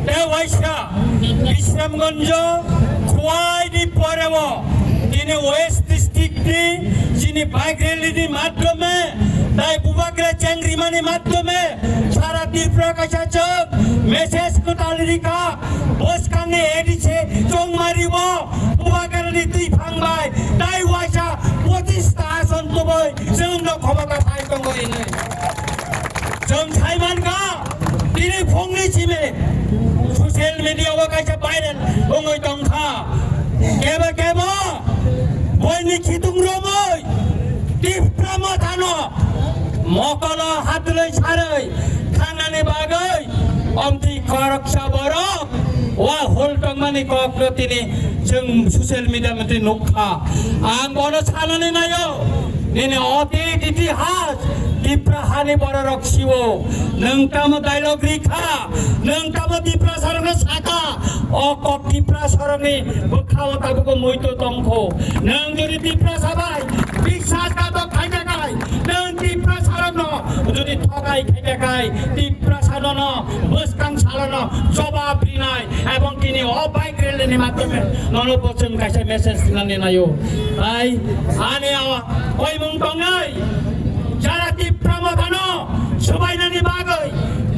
대와이샤 বিশ্রামগঞ্জ খোয়াইনি পরেও তিনি ওয়েস্ট ডিস্ট্রিক্টে যিনি বাইক র্যালির মাধ্যমে তাই বুবাকরা চেংরিমানির মাধ্যমে সারা ত্রিপুরা কাছে মেসেজ কোটালিকা বসকানে এডিছে চং মারিব বুবাকরানি তুই ভাঙবাই তাই ওয়াইসা 25টা আসন তবই जोंनो ক্ষমতা পাই দङ ইনে जों थाइमानगा दिनै फंनैसिमे ससियेल मिडियायाव गायसा भाइरेल दङै दंखा केबा केबा बयनि खिदुंरोमै टिप्रा मथानो मकल हातलै सारै थांनानै बागै अमथि करक्सा बरक वा होल्टंमानि कक्लतिनि जों ससियेल मिडियामध्ये नुखा आं बनो सानानै नायो दिनै अतीत इतिहास टिप्रा हानि बर रक्सिवो नोंथामो डायलग रिखा नोंथामो टिप्रा सरंनो साका अक टिप्रा सरंनि बोखाव ताबुको मोइतो तंखो नों जुदि टिप्रा साबाय বিশ্বাসঘাতক खाइजाखाय नों टिप्रा सरंनो जुदि ठगाय खाइजाखाय टिप्रा सारनो बोसकां सारनो जवाब रिनाय এবং তিনি অবাইক রেলের মাধ্যমে ননবচন কাছে মেসেজ দিনানি নাयो তাই আনে ওই মুং দङै যারা টিপ্রা মথানো সবাইনানি বাগै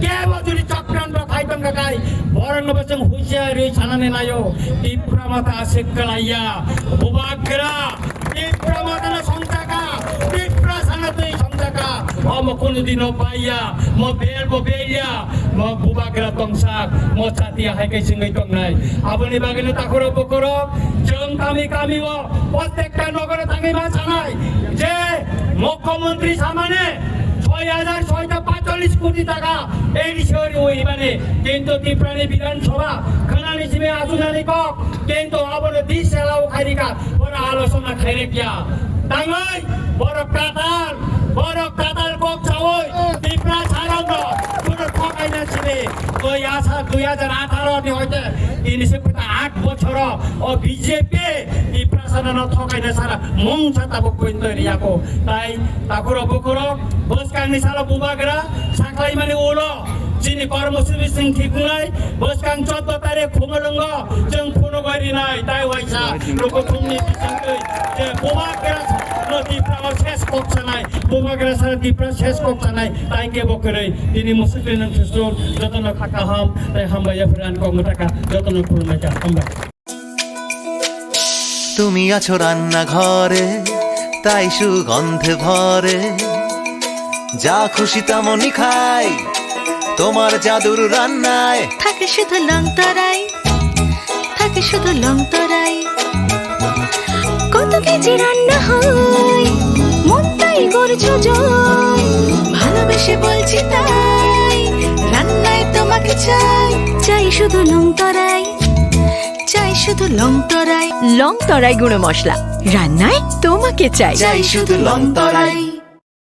কেবল যদি চক্রান্ত খাইতং গাय বরংবচন হুইসারি সানানি নাयो টিপ্রা মথা আছে কলাইয়া বুবাকরা টিপ্রা মথানো সংতাকা টিপ্রা সানাতই সংতাকা অম কোনদিনও পাইয়া ম বেলবো বেলিয়া ম বুবাকরা তংসাক ম ছাতিয়া হাইকাই सिङै दंनाय आबोनि बागैनो ताखरो बकरो जों गामि गामिও প্রত্যেকটা নগরে থাকি মাছানাই যে মুখ্যমন্ত্রী সামনে 6,645 কোটি টাকা এই শহরে ওই মানে কিন্তু ত্রিপুরানি বিধানসভা খানানি সিমে আজুনানি কক কিন্তু আবরে দিশ এলাও খাইরিকা বড় আলোচনা খাইরে কিয়া তাই বড় কাতাল কক চাওই ত্রিপুরা ছাড়াঙ্গ পুরো ঠকাইনা ছিবে ওই আশা 2018 নি হইতে 8 বছর ও বিজেপি ত্রিপুরা সানানো ঠকাইনা সারা মংসা তাবক কইতে রিয়াকো তাই তাকুর বকুর বসকাংনি সালা বুবাগরা সাকলাই মানে ওলো যিনি কর্মসূচি সিং ঠিকুনাই বসকাং 14 তারিখ খুমলঙ্গ जों ফোন করি নাই তাই ওইসা লোক খুমনি বিসঙ্গই যে বুবাগরা ত্রিপুরা শেষ করছে নাই বুবাগরা সারা ত্রিপুরা শেষ করছে নাই তাই কে বকরে তিনি মুসলিম সুসুর যতন থাকা হাম তাই হামবাইয়া ফিরান কংটাকা যতন খুলমাইকা হামবা তুমি আছো রান্না ঘরে তাই সুগন্ধে ভরে যা খুশি তেমনই খাই তোমার জাদুর রান্নায় থাকে শুধু লংতরাই থাকে শুধু লংতরাই কত কেজি রান্না হয় মন তাই করছো জয় ভালোবেসে বলছি তাই রান্নায় তোমাকে চাই চাই শুধু লংতরাই চাই শুধু লংতরাই লংতরাই গুঁড়ো মশলা রান্নায় তোমাকে চাই চাই শুধু লংতরাই।